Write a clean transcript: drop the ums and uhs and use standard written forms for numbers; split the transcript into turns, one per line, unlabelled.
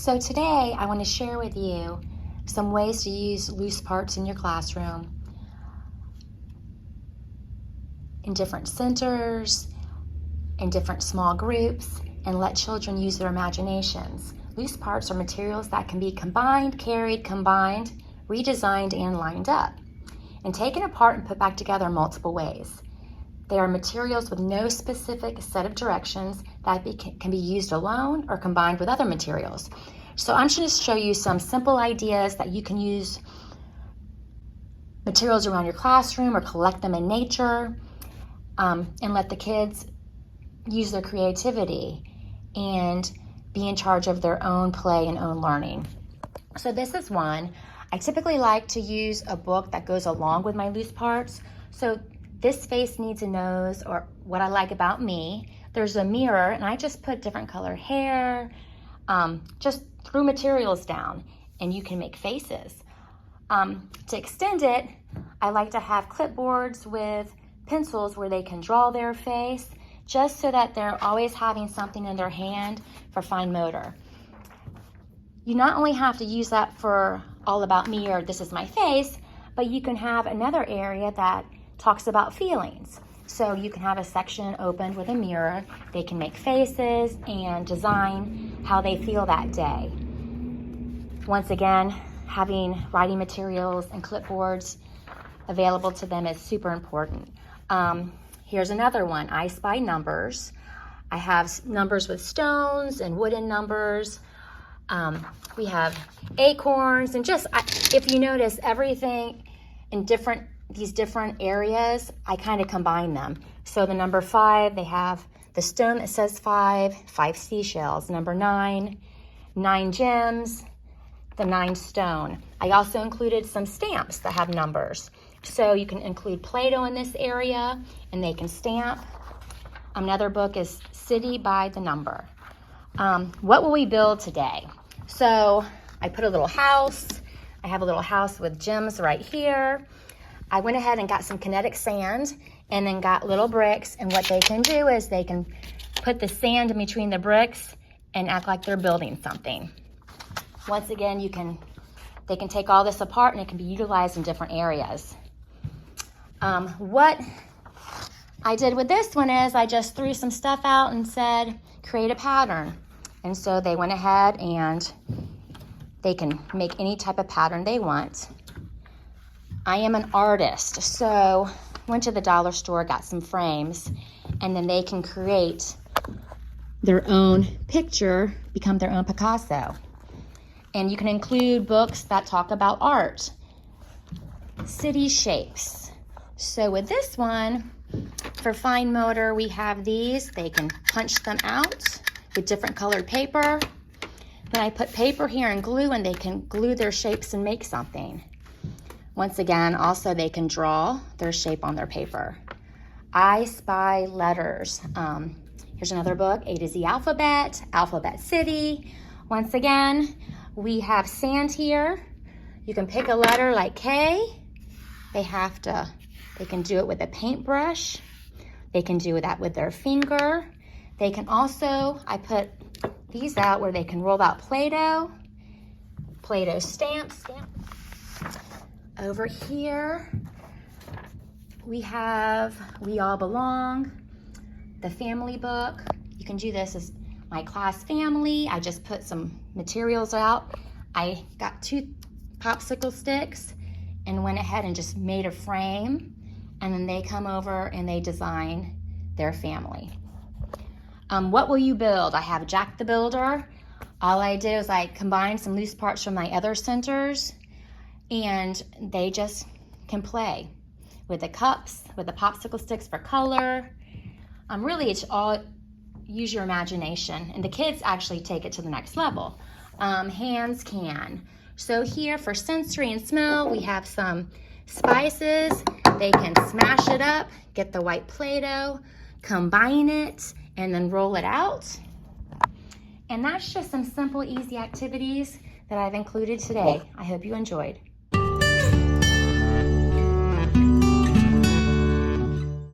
So today I want to share with you some ways to use loose parts in your classroom in different centers, in different small groups, and let children use their imaginations. Loose parts are materials that can be combined, carried, combined, redesigned, and lined up, and taken apart and put back together in multiple ways. They are materials with no specific set of directions that can be used alone or combined with other materials. So I'm just show you some simple ideas that you can use materials around your classroom or collect them in nature, and let the kids use their creativity and be in charge of their own play and own learning. So this is one. I typically like to use a book that goes along with my loose parts. So this face needs a nose, or what I like about me. There's a mirror, and I just put different color hair, just threw materials down, and you can make faces. To extend it, I like to have clipboards with pencils where they can draw their face, just so that they're always having something in their hand for fine motor. You not only have to use that for all about me or this is my face, but you can have another area that talks about feelings. So you can have a section opened with a mirror. They can make faces and design how they feel that day. Once again, having writing materials and clipboards available to them is super important. Here's another one, I Spy Numbers. I have numbers with stones and wooden numbers. We have acorns, and just, if you notice, everything in these different areas, I kind of combine them. So the number 5, they have the stone that says 5 seashells. Number 9, 9 gems, the 9 stone. I also included some stamps that have numbers. So you can include Play-Doh in this area, and they can stamp. Another book is City by the Number. What will we build today? So I put a little house. I have a little house with gems right here. I went ahead and got some kinetic sand and then got little bricks, and what they can do is they can put the sand in between the bricks and act like they're building something. Once again, they can take all this apart and it can be utilized in different areas. What I did with this one is I just threw some stuff out and said, create a pattern. And so they went ahead and they can make any type of pattern they want. I am an artist, so went to the dollar store, got some frames, and then they can create their own picture, become their own Picasso. And you can include books that talk about art, city shapes. So with this one, for fine motor, we have these. They can punch them out with different colored paper. Then I put paper here and glue, and they can glue their shapes and make something. Once again, also they can draw their shape on their paper. I Spy Letters. Here's another book, A to Z Alphabet, Alphabet City. Once again, we have sand here. You can pick a letter like K. They can do it with a paintbrush. They can do that with their finger. They can also, I put these out where they can roll out Play-Doh. Play-Doh stamps. Over here, we have We All Belong, the family book. You can do this as my class family. I just put some materials out. I got 2 popsicle sticks and went ahead and just made a frame, and then they come over and they design their family. What will you build? I have Jack the Builder. All I did was I combined some loose parts from my other centers, and they just can play with the cups, with the popsicle sticks for color. Really, it's all use your imagination, and the kids actually take it to the next level. Hands can. So here for sensory and smell, we have some spices. They can smash it up, get the white Play-Doh, combine it, and then roll it out. And that's just some simple, easy activities that I've included today. I hope you enjoyed.